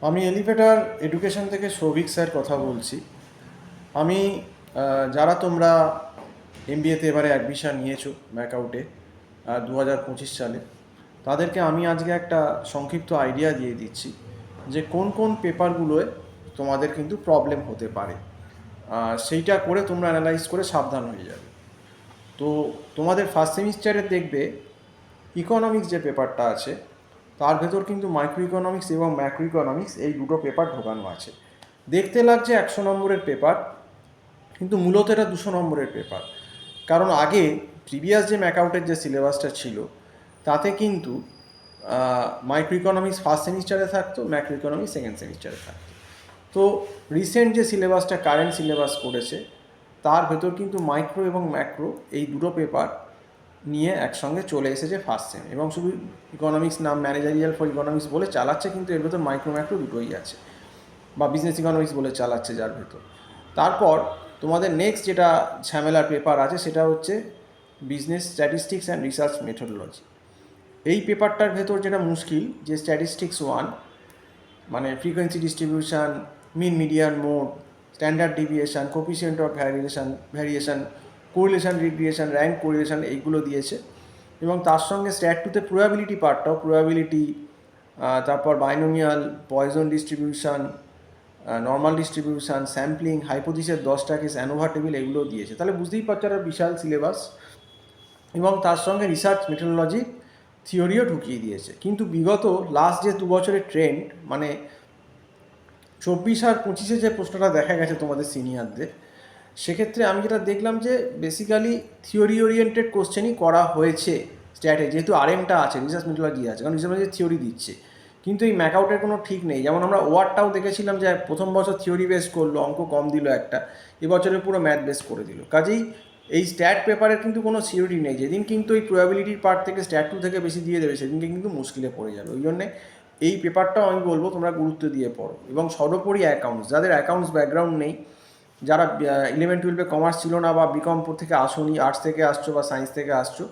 আমি elevator education থেকে Souvik sir কথা বলছি। আমি যারা তোমরা এমবিএতে এবারে অ্যাডমিশান নিয়েছো ম্যাকআউটে 2025 সালে, তাদেরকে আমি আজকে একটা সংক্ষিপ্ত আইডিয়া দিয়ে দিচ্ছি যে কোন কোন পেপারগুলোয় তোমাদের কিন্তু প্রবলেম হতে পারে। সেইটা করে তোমরা অ্যানালাইজ করে সাবধান হয়ে যাবে। তো তোমাদের ফার্স্ট সেমিস্টারে দেখবে ইকোনমিক্স যে পেপারটা আছে তার ভেতর কিন্তু মাইক্রো ইকোনমিক্স এবং ম্যাক্রো ইকোনমিক্স এই দুটো পেপার ঢোকানো আছে। দেখতে লাগছে 100 নম্বরের পেপার, কিন্তু মূলত এটা 200 নম্বরের পেপার। কারণ আগে প্রিভিয়াস যে ম্যাকআউটের যে সিলেবাসটা ছিল তাতে কিন্তু মাইক্রো ইকোনমিক্স ফার্স্ট সেমিস্টারে থাকতো, ম্যাক্রো ইকোনমিক্স সেকেন্ড সেমিস্টারে থাকতো। তো রিসেন্ট যে সিলেবাসটা কারেন্ট সিলেবাস করেছে তার ভেতর কিন্তু মাইক্রো এবং ম্যাক্রো এই দুটো পেপার নিয়ে একসঙ্গে চলে এসেছে ফার্স্ট সেম, এবং শুধু ইকোনমিক্স নাম ম্যানেজারিয়াল ফর ইকোনমিক্স বলে চালাচ্ছে, কিন্তু এর ভেতর মাইক্রো ম্যাক্রো দুটোই আছে, বা বিজনেস ইকোনমিক্স বলে চালাচ্ছে যার ভেতর। তারপর তোমাদের নেক্সট যেটা ঝামেলার পেপার আছে সেটা হচ্ছে business statistics and research methodology. এই পেপারটার ভেতর যেটা মুশকিল, যে স্ট্যাটিস্টিক্স 1 মানে frequency distribution, mean median mode, standard deviation, coefficient of variation, correlation regression, rank correlation, এইগুলো দিয়েছে। এবং তার সঙ্গে স্ট্যাট টুতে প্রবাবিলিটি পার্টটাও, প্রবাবিলিটি, তারপর binomial, Poisson distribution, normal distribution, sampling, হাইপোথিসের 10টা কেস, অ্যানোভা টেবিল, এগুলো দিয়েছে। তাহলে বুঝতেই পারছো একটা বিশাল সিলেবাস। এবং তার সঙ্গে রিসার্চ মেথোডোলজি থিওরিও ঢুকিয়ে দিয়েছে। কিন্তু বিগত লাস্ট যে 2 বছরের ট্রেন্ড, মানে 24 আর 25-এ যে প্রশ্নটা দেখা গেছে তোমাদের সিনিয়রদের, সেক্ষেত্রে আমি যেটা দেখলাম যে বেসিক্যালি থিওরি ওরিয়েন্টেড কোশ্চেনই করা হয়েছে স্ট্যাটে, যেহেতু আরএমটা আছে, রিসার্চ মেথোডোলজি আছে, কারণ রিসার্চ মেথোডোলজি থিওরি দিচ্ছে। কিন্তু এই ম্যাকআউটের কোনো ঠিক নেই। যেমন আমরা ওয়ার্ডটাও দেখেছিলাম যে প্রথম বছর থিওরি বেস করলো, অঙ্ক কম দিল একটা, এবছরে পুরো ম্যাথ বেস করে দিল। কাজেই এই স্ট্যাট পেপারের কিন্তু কোনো সিওরিটি নেই। যেদিন কিন্তু এই প্রবাবিলিটির পার্ট থেকে স্ট্যাট 2 থেকে বেশি দিয়ে দেবে, সেদিনকে কিন্তু মুশকিলে পড়ে যাবে। ওই জন্যে এই পেপারটাও আমি বলবো তোমরা গুরুত্ব দিয়ে পড়ো। এবং সর্বোপরি অ্যাকাউন্টস, যাদের অ্যাকাউন্টস ব্যাকগ্রাউন্ড নেই, যারা 11-12-এ কমার্স ছিল না, বা বিকম থেকে আসোনি, আর্টস থেকে আসছো বা সায়েন্স থেকে আসছো,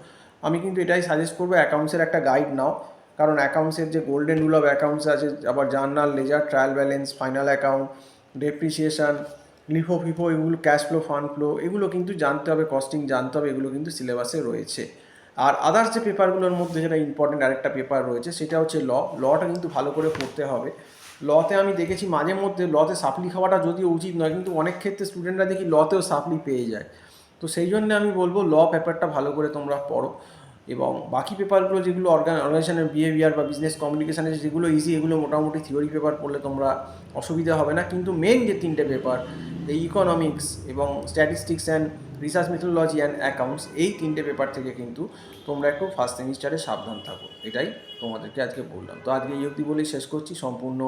আমি কিন্তু এটাই সাজেস্ট করবো অ্যাকাউন্টসের একটা গাইড নাও। কারণ অ্যাকাউন্টসের যে গোল্ডেন রুল অফ অ্যাকাউন্টস আছে, আবার journal, ledger, trial balance, final account, depreciation, LIFO FIFO, এগুলো ক্যাশ ফ্লো, ফান্ড ফ্লো, এগুলো কিন্তু জানতে হবে, কস্টিং জানতে হবে, এগুলো কিন্তু সিলেবাসে রয়েছে। আর আদার্স যে পেপারগুলোর মধ্যে যেটা ইম্পর্টেন্ট আরেকটা পেপার রয়েছে সেটা হচ্ছে লটা কিন্তু ভালো করে পড়তে হবে। লতে আমি দেখেছি মাঝে মধ্যে লতে সাপ্লি খাওয়াটা যদিও উচিত নয়, কিন্তু অনেক ক্ষেত্রে স্টুডেন্টরা দেখি লতেও সাপ্লি পেয়ে যায়। তো সেই জন্য আমি বলবো পেপারটা ভালো করে তোমরা পড়ো। এবং বাকি পেপারগুলো যেগুলো অর্গানাইজেশনের বিহেভিয়ার বা বিজনেস কমিউনিকেশানের যেগুলো ইজি, এগুলো মোটামুটি থিওরি পেপার পড়লে তোমরা অসুবিধা হবে না। কিন্তু মেন যে 3টে পেপার, এই ইকোনমিক্স এবং statistics and research methodology and accounts, এই 3টে পেপার থেকে কিন্তু তোমরা একটু ফার্স্ট সেমিস্টারে সাবধান থাকো। এটাই তোমাদেরকে আজকে বললাম। তো আজকে এই অবধি বলেই শেষ করছি। সম্পূর্ণ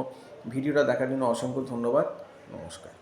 ভিডিওটা দেখার জন্য অসংখ্য ধন্যবাদ। নমস্কার।